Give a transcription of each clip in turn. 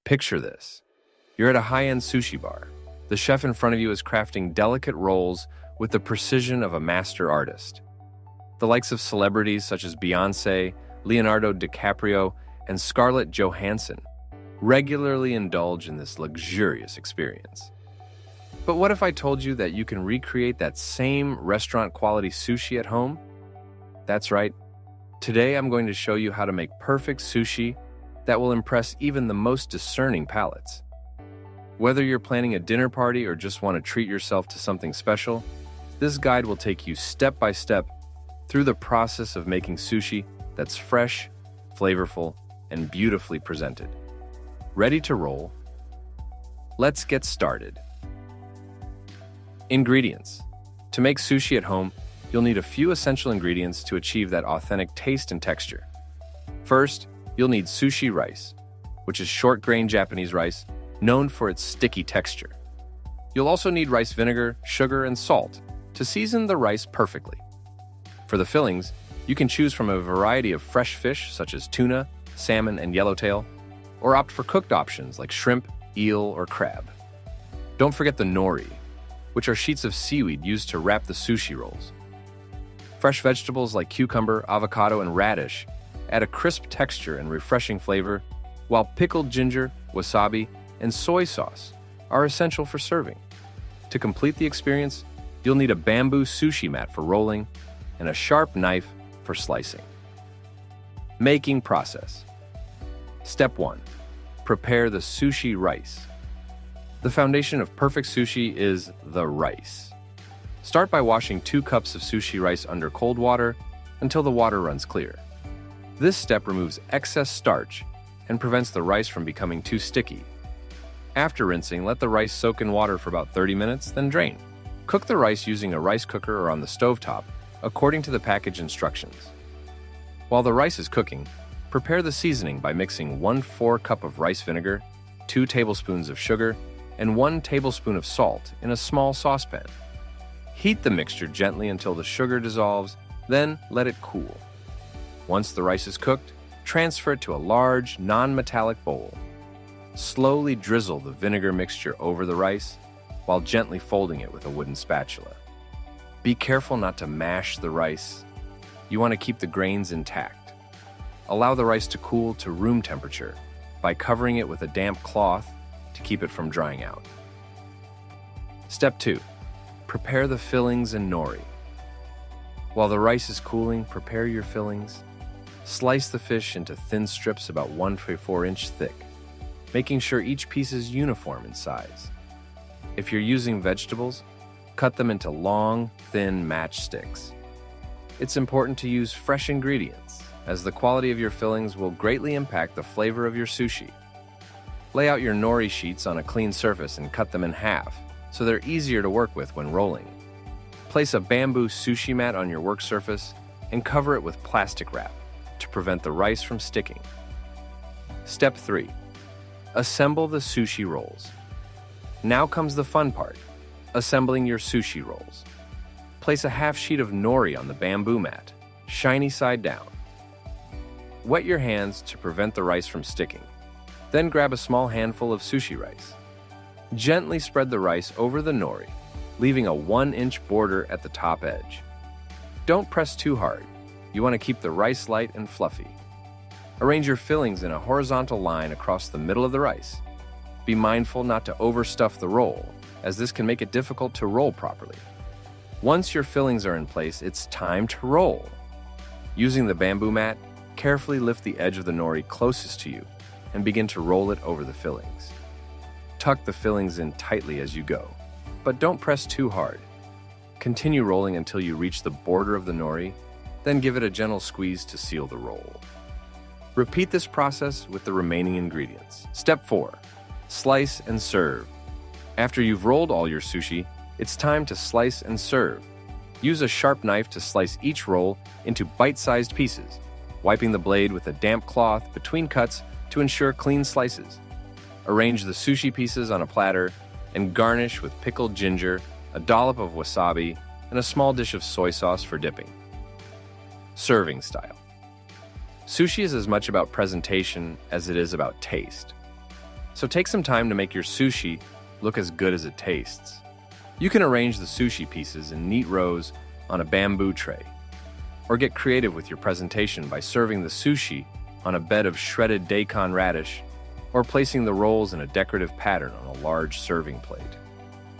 Picture this. You're at a high-end sushi bar. The chef in front of you is crafting delicate rolls with the precision of a master artist. The likes of celebrities such as Beyoncé, Leonardo DiCaprio, and Scarlett Johansson regularly indulge in this luxurious experience. But what if I told you that you can recreate that same restaurant-quality sushi at home? That's right. Today I'm going to show you how to make perfect sushi that will impress even the most discerning palates. Whether you're planning a dinner party or just want to treat yourself to something special, this guide will take you step by step through the process of making sushi that's fresh, flavorful, and beautifully presented. Ready to roll? Let's get started. Ingredients. To make sushi at home, you'll need a few essential ingredients to achieve that authentic taste and texture. First, you'll need sushi rice, which is short-grain Japanese rice known for its sticky texture. You'll also need rice vinegar, sugar, and salt to season the rice perfectly. For the fillings, you can choose from a variety of fresh fish such as tuna, salmon, and yellowtail, or opt for cooked options like shrimp, eel, or crab. Don't forget the nori, which are sheets of seaweed used to wrap the sushi rolls. Fresh vegetables like cucumber, avocado, and radish add a crisp texture and refreshing flavor, while pickled ginger, wasabi, and soy sauce are essential for serving. To complete the experience, you'll need a bamboo sushi mat for rolling and a sharp knife for slicing. Making process. Step 1. Prepare the sushi rice. The foundation of perfect sushi is the rice. Start by washing 2 cups of sushi rice under cold water until the water runs clear. This step removes excess starch and prevents the rice from becoming too sticky. After rinsing, let the rice soak in water for about 30 minutes, then drain. Cook the rice using a rice cooker or on the stovetop, according to the package instructions. While the rice is cooking, prepare the seasoning by mixing 1/4 cup of rice vinegar, 2 tablespoons of sugar, and 1 tablespoon of salt in a small saucepan. Heat the mixture gently until the sugar dissolves, then let it cool. Once the rice is cooked, transfer it to a large, non-metallic bowl. Slowly drizzle the vinegar mixture over the rice while gently folding it with a wooden spatula. Be careful not to mash the rice. You want to keep the grains intact. Allow the rice to cool to room temperature by covering it with a damp cloth to keep it from drying out. Step 2. Prepare the fillings and nori. While the rice is cooling, prepare your fillings. Slice the fish into thin strips about 1 to 4 inch thick, making sure each piece is uniform in size. If you're using vegetables, cut them into long, thin matchsticks. It's important to use fresh ingredients, as the quality of your fillings will greatly impact the flavor of your sushi. Lay out your nori sheets on a clean surface and cut them in half, so they're easier to work with when rolling. Place a bamboo sushi mat on your work surface and cover it with plastic wrap to prevent the rice from sticking. Step 3. Assemble the sushi rolls. Now comes the fun part, assembling your sushi rolls. Place a half sheet of nori on the bamboo mat, shiny side down. Wet your hands to prevent the rice from sticking. Then grab a small handful of sushi rice. Gently spread the rice over the nori, leaving a 1-inch border at the top edge. Don't press too hard. You want to keep the rice light and fluffy. Arrange your fillings in a horizontal line across the middle of the rice. Be mindful not to overstuff the roll, as this can make it difficult to roll properly. Once your fillings are in place, it's time to roll. Using the bamboo mat, carefully lift the edge of the nori closest to you and begin to roll it over the fillings. Tuck the fillings in tightly as you go, but don't press too hard. Continue rolling until you reach the border of the nori, then give it a gentle squeeze to seal the roll. Repeat this process with the remaining ingredients. Step 4. Slice and serve. After you've rolled all your sushi, it's time to slice and serve. Use a sharp knife to slice each roll into bite-sized pieces, wiping the blade with a damp cloth between cuts to ensure clean slices. Arrange the sushi pieces on a platter and garnish with pickled ginger, a dollop of wasabi, and a small dish of soy sauce for dipping. Serving style. Sushi is as much about presentation as it is about taste. So take some time to make your sushi look as good as it tastes. You can arrange the sushi pieces in neat rows on a bamboo tray, or get creative with your presentation by serving the sushi on a bed of shredded daikon radish, or placing the rolls in a decorative pattern on a large serving plate.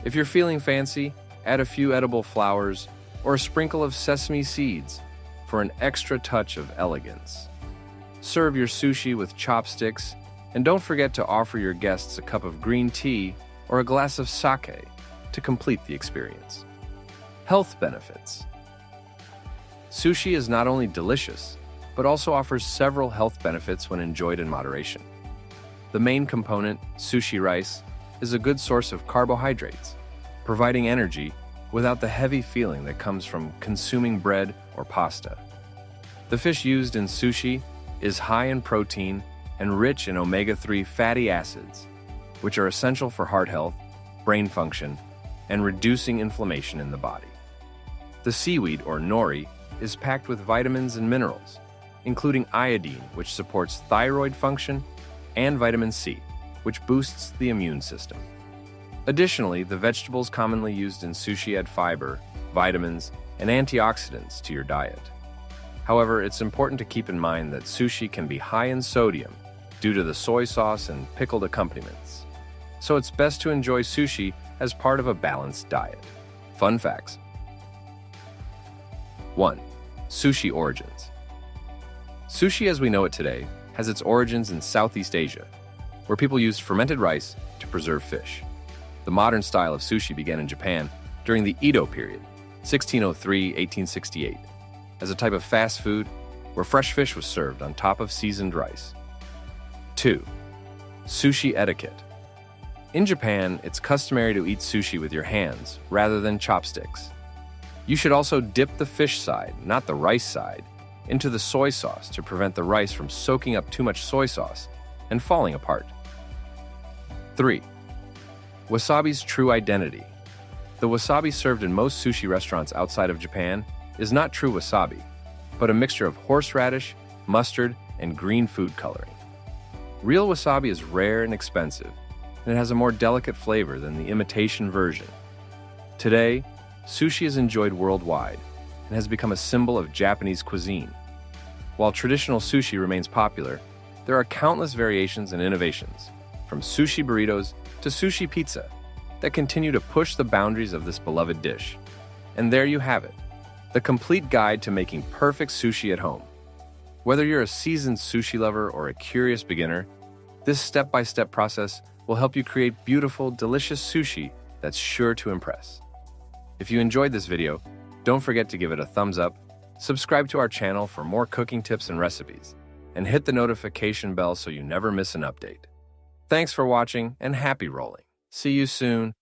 If you're feeling fancy, add a few edible flowers or a sprinkle of sesame seeds for an extra touch of elegance. Serve your sushi with chopsticks, and don't forget to offer your guests a cup of green tea or a glass of sake to complete the experience. Health benefits. Sushi is not only delicious, but also offers several health benefits when enjoyed in moderation. The main component, sushi rice, is a good source of carbohydrates, providing energy without the heavy feeling that comes from consuming bread or pasta. The fish used in sushi is high in protein and rich in omega-3 fatty acids, which are essential for heart health, brain function, and reducing inflammation in the body. The seaweed, or nori, is packed with vitamins and minerals, including iodine, which supports thyroid function, and vitamin C, which boosts the immune system. Additionally, the vegetables commonly used in sushi add fiber, vitamins, and antioxidants to your diet. However, it's important to keep in mind that sushi can be high in sodium due to the soy sauce and pickled accompaniments. So it's best to enjoy sushi as part of a balanced diet. Fun facts. 1. Sushi origins. Sushi as we know it today has its origins in Southeast Asia, where people used fermented rice to preserve fish. The modern style of sushi began in Japan during the Edo period, 1603-1868, as a type of fast food where fresh fish was served on top of seasoned rice. 2. Sushi etiquette. In Japan, it's customary to eat sushi with your hands rather than chopsticks. You should also dip the fish side, not the rice side, into the soy sauce to prevent the rice from soaking up too much soy sauce and falling apart. 3. Wasabi's true identity. The wasabi served in most sushi restaurants outside of Japan is not true wasabi, but a mixture of horseradish, mustard, and green food coloring. Real wasabi is rare and expensive, and it has a more delicate flavor than the imitation version. Today, sushi is enjoyed worldwide and has become a symbol of Japanese cuisine. While traditional sushi remains popular, there are countless variations and innovations, from sushi burritos to sushi pizza, that continue to push the boundaries of this beloved dish. And there you have it, the complete guide to making perfect sushi at home. Whether you're a seasoned sushi lover or a curious beginner, this step-by-step process will help you create beautiful, delicious sushi that's sure to impress. If you enjoyed this video, don't forget to give it a thumbs up, subscribe to our channel for more cooking tips and recipes, and hit the notification bell so you never miss an update. Thanks for watching and happy rolling. See you soon.